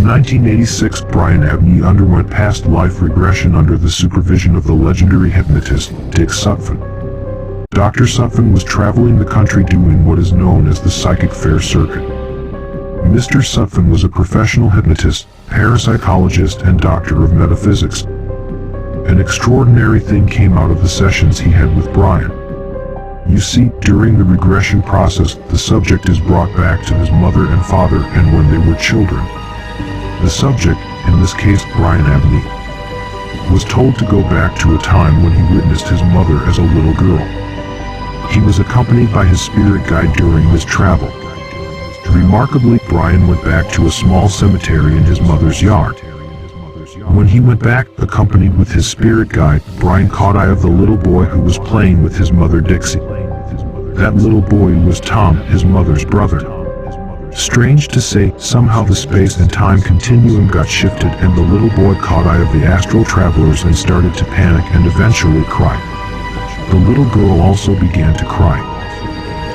In 1986, Brian Abney underwent past life regression under the supervision of the legendary hypnotist, Dick Sutphin. Dr. Sutphin was traveling the country doing what is known as the psychic fair circuit. Mr. Sutphin was a professional hypnotist, parapsychologist, and doctor of metaphysics. An extraordinary thing came out of the sessions he had with Brian. You see, during the regression process, the subject is brought back to his mother and father and when they were children. The subject, in this case Brian Abney, was told to go back to a time when he witnessed his mother as a little girl. He was accompanied by his spirit guide during this travel. Remarkably, Brian went back to a small cemetery in his mother's yard. When he went back, accompanied with his spirit guide, Brian caught eye of the little boy who was playing with his mother Dixie. That little boy was Tom, his mother's brother. Strange to say, somehow the space and time continuum got shifted and the little boy caught eye of the astral travelers and started to panic and eventually cry. The little girl also began to cry.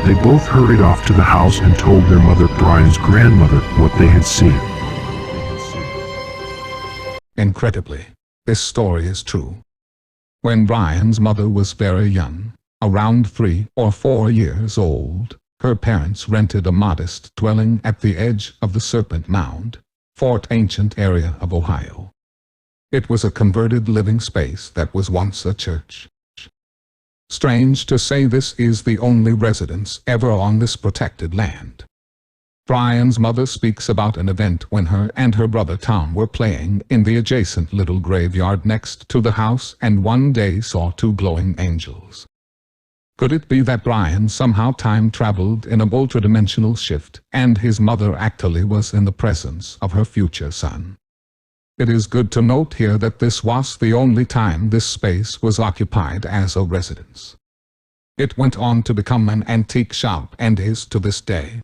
They both hurried off to the house and told their mother, Brian's grandmother, what they had seen. Incredibly, this story is true. When Brian's mother was very young, around 3 or 4 years old, her parents rented a modest dwelling at the edge of the Serpent Mound, Fort Ancient area of Ohio. It was a converted living space that was once a church. Strange to say, this is the only residence ever on this protected land. Brian's mother speaks about an event when her and her brother Tom were playing in the adjacent little graveyard next to the house and one day saw 2 glowing angels. Could it be that Brian somehow time-traveled in a multidimensional shift, and his mother actually was in the presence of her future son? It is good to note here that this was the only time this space was occupied as a residence. It went on to become an antique shop and is to this day.